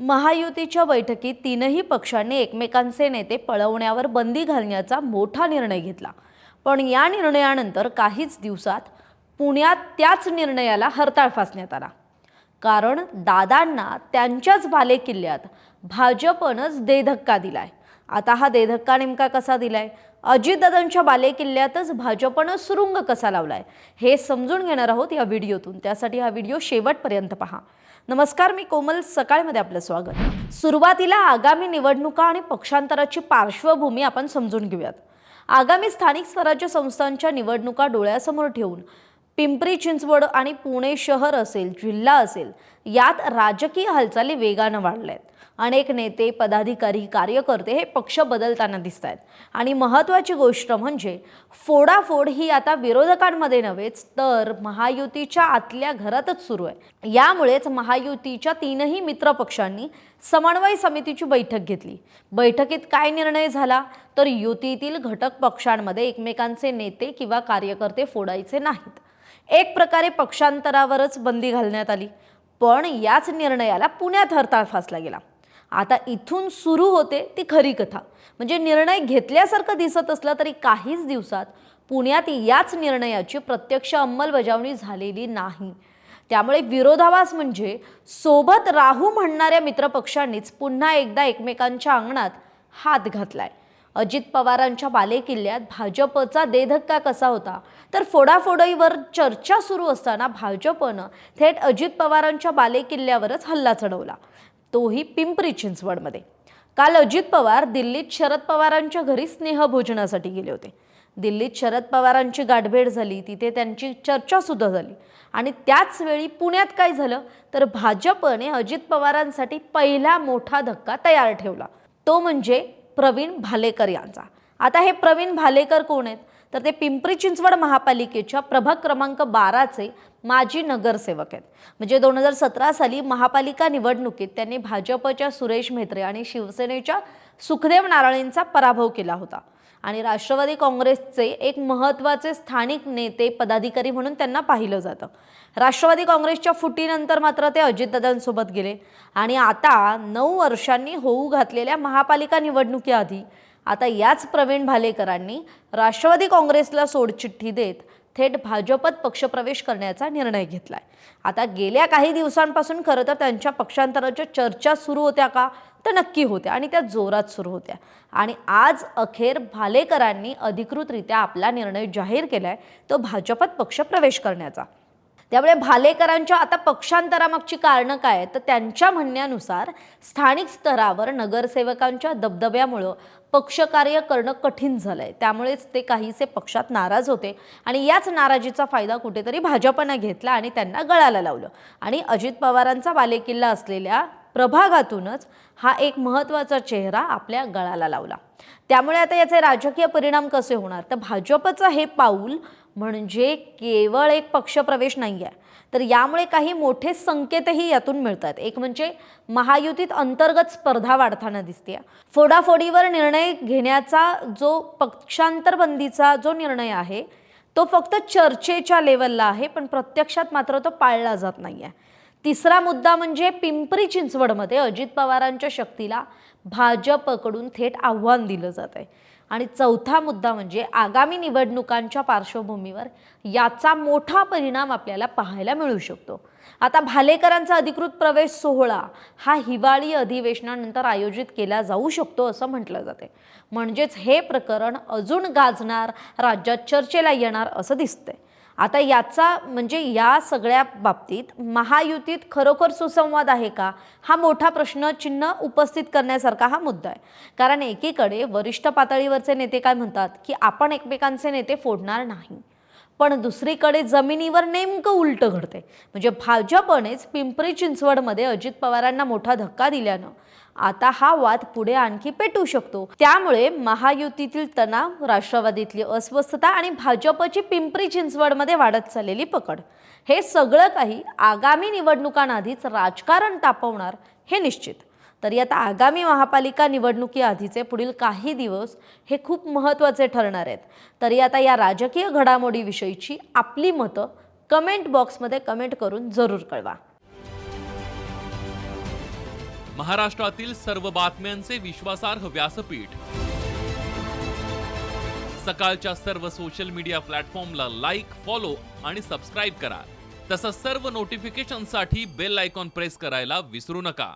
महायुतीच्या बैठकीत तीनही पक्षांनी एकमेकांचे नेते पळवण्यावर बंदी घालण्याचा मोठा निर्णय घेतला। पण या निर्णयानंतर काहीच दिवसात पुण्यात त्याच निर्णयाला हरताळ फासण्यात आला। कारण दादांना त्यांच्याच बालेकिल्ल्यात भाजपनंच देधक्का दिलाय। आता हा देधक्का नेमका कसा दिलाय, अजितदादांच्या बालेकिल्ल्यातच भाजपनं सुरुंग कसा लावलाय, हे समजून घेणार आहोत या व्हिडिओतून। त्यासाठी हा व्हिडिओ शेवटपर्यंत पहा। नमस्कार, मी कोमल, सकाळमध्ये आपलं स्वागत। सुरुवातीला आगामी निवडणुका आणि पक्षांतराची पार्श्वभूमी आपण समजून घेऊयात। आगामी स्थानिक स्वराज्य संस्थांच्या निवडणुका डोळ्यासमोर ठेवून पिंपरी चिंचवड आणि पुणे शहर असेल, जिल्हा असेल, यात राजकीय हालचाली वेगाने वाढल्या आहेत। अनेक नेते, पदाधिकारी, कार्यकर्ते हे पक्ष बदलताना दिसत आहेत। आणि महत्त्वाची गोष्ट म्हणजे फोडाफोड ही आता विरोधकांमध्ये नव्हेच तर महायुतीच्या आतल्या घरातच सुरू आहे। यामुळेच महायुतीच्या तीनही मित्र पक्षांनी समन्वय समितीची बैठक घेतली। बैठकीत काय निर्णय झाला तर युतीतील घटक पक्षांमध्ये एकमेकांचे नेते किंवा कार्यकर्ते फोडायचे नाहीत। एक प्रकारे पक्षांतरावरच बंदी घालण्यात आली। पण याच निर्णयाला पुण्यात हरताळ फासला गेला। आता इथून सुरू होते ती खरी कथा। म्हणजे निर्णय घेतल्यासारखं दिसत असलं तरी काहीच दिवसात पुण्यात याच निर्णयाची प्रत्यक्ष अंमलबजावणी झालेली नाही। त्यामुळे विरोधाभास म्हणजे सोबत राहू म्हणणाऱ्या मित्रपक्षांनीच पुन्हा एकदा एकमेकांच्या अंगणात हात घातलाय। अजित पवारांच्या बालेकिल्ल्यात भाजपचा देधक्का कसा होता तर फोडाफोडीवर चर्चा सुरू असताना भाजपनं थेट अजित पवारांच्या बालेकिल्ल्यावरच हल्ला चढवला, तोही पिंपरी चिंचवडमध्ये। काल अजित पवार दिल्लीत शरद पवारांच्या घरी स्नेहभोजनासाठी गेले होते। दिल्लीत शरद पवारांची गाठभेट झाली, तिथे त्यांची चर्चा सुद्धा झाली। आणि त्याच वेळी पुण्यात काय झालं तर भाजपने अजित पवारांसाठी पहिला मोठा धक्का तयार ठेवला, तो म्हणजे प्रवीण भालेकर यांचा। आता हे प्रवीण भालेकर कोण आहेत तर ते पिंपरी चिंचवड महापालिकेच्या प्रभाग क्रमांक 12चे माजी नगरसेवक आहेत। म्हणजे 2017 साली महापालिका निवडणुकीत त्यांनी भाजपच्या सुरेश म्हेत्रे आणि शिवसेनेच्या सुखदेव नारायणचा पराभव केला होता। आणि राष्ट्रवादी काँग्रेसचे एक महत्त्वाचे स्थानिक नेते, पदाधिकारी म्हणून त्यांना पाहिलं जातं। राष्ट्रवादी काँग्रेसच्या फुटीनंतर मात्र ते अजितदादांसोबत गेले। आणि आता 9 वर्षांनी होऊ घातलेल्या महापालिका निवडणुकीआधी आता याच प्रवीण भालेकरांनी राष्ट्रवादी काँग्रेसला सोडचिठ्ठी देत थेट भाजपत पक्षप्रवेश करण्याचा निर्णय घेतलाय। आता गेल्या काही दिवसांपासून खरं तर त्यांच्या पक्षांतराच्या चर्चा सुरू होत्या का तर नक्की होत्या, आणि त्या जोरात सुरू होत्या। आणि आज अखेर भालेकरांनी अधिकृतरित्या आपला निर्णय जाहीर केलाय, तो भाजपत पक्षप्रवेश करण्याचा। त्यामुळे भालेकरांच्या आता पक्षांतरामागची कारणं काय तर त्यांच्या म्हणण्यानुसार स्थानिक स्तरावर नगरसेवकांच्या दबदब्यामुळे पक्षकार्य करणं कठीण झालंय। त्यामुळेच ते काहीसे पक्षात नाराज होते आणि याच नाराजीचा फायदा कुठेतरी भाजपने घेतला आणि त्यांना गळाला लावलं। आणि अजित पवारांचा बालेकिल्ला असलेल्या प्रभागातूनच हा एक महत्त्वाचा चेहरा आपल्या गळाला लावला। त्यामुळे आता याचे राजकीय परिणाम कसे होणार तर भाजपचं हे पाऊल म्हणजे केवळ एक पक्षप्रवेश नाही आहे, तर यामुळे काही मोठे संकेतही यातून मिळतात। एक म्हणजे महायुतीत अंतर्गत स्पर्धा वाढताना दिसते। फोडाफोडीवर निर्णय घेण्याचा जो पक्षांतरबंदीचा जो निर्णय आहे तो फक्त चर्चेच्या लेवलला आहे, पण प्रत्यक्षात मात्र तो पाळला जात नाही आहे। तिसरा मुद्दा म्हणजे पिंपरी चिंचवडमध्ये अजित पवारांच्या शक्तीला भाजपकडून थेट आव्हान दिलं जात आहे। आणि चौथा मुद्दा म्हणजे आगामी निवडणुकांच्या पार्श्वभूमीवर याचा मोठा परिणाम आपल्याला पाहायला मिळू शकतो। आता भालेकरांचा अधिकृत प्रवेश सोहळा हा हिवाळी अधिवेशनानंतर आयोजित केला जाऊ शकतो असं म्हटलं जाते। म्हणजेच हे प्रकरण अजून गाजणार, राज्यात चर्चेला येणार असं दिसतंय। आता याचा म्हणजे या सगळ्या बाबतीत महायुतीत खरोखर सुसंवाद आहे का हा मोठा प्रश्नचिन्ह उपस्थित करण्यासारखा हा मुद्दा आहे। कारण एकीकडे वरिष्ठ पातळीवरचे नेते काय म्हणतात की आपण एकमेकांचे नेते फोडणार नाही, पण दुसरीकडे जमिनीवर नेमकं उलटं घडते। म्हणजे भाजपनेच पिंपरी चिंचवडमध्ये अजित पवारांना मोठा धक्का दिल्यानं आता हा वाद पुढे आणखी पेटू शकतो। त्यामुळे महायुतीतील तणाव, राष्ट्रवादीतली अस्वस्थता आणि भाजपची पिंपरी चिंचवडमध्ये वाढत चाललेली पकड, हे सगळं काही आगामी निवडणुकांआधीच राजकारण तापवणार हे निश्चित। तरी आता आगामी महापालिका निवडणुकीआधीचे पुढील काही दिवस हे खूप महत्त्वाचे ठरणार आहेत। तरी आता या राजकीय घडामोडीविषयीची आपली मतं कमेंट बॉक्समध्ये कमेंट करून जरूर कळवा। महाराष्ट्रातील सर्व बातम्यांचे विश्वासार्ह व्यासपीठ. सकाळच्या सर्व सोशल मीडिया प्लॅटफॉर्मला लाईक, फॉलो आणि सबस्क्राईब करा. तसंच सर्व नोटिफिकेशनसाठी बेल आयकॉन प्रेस करायला विसरू नका.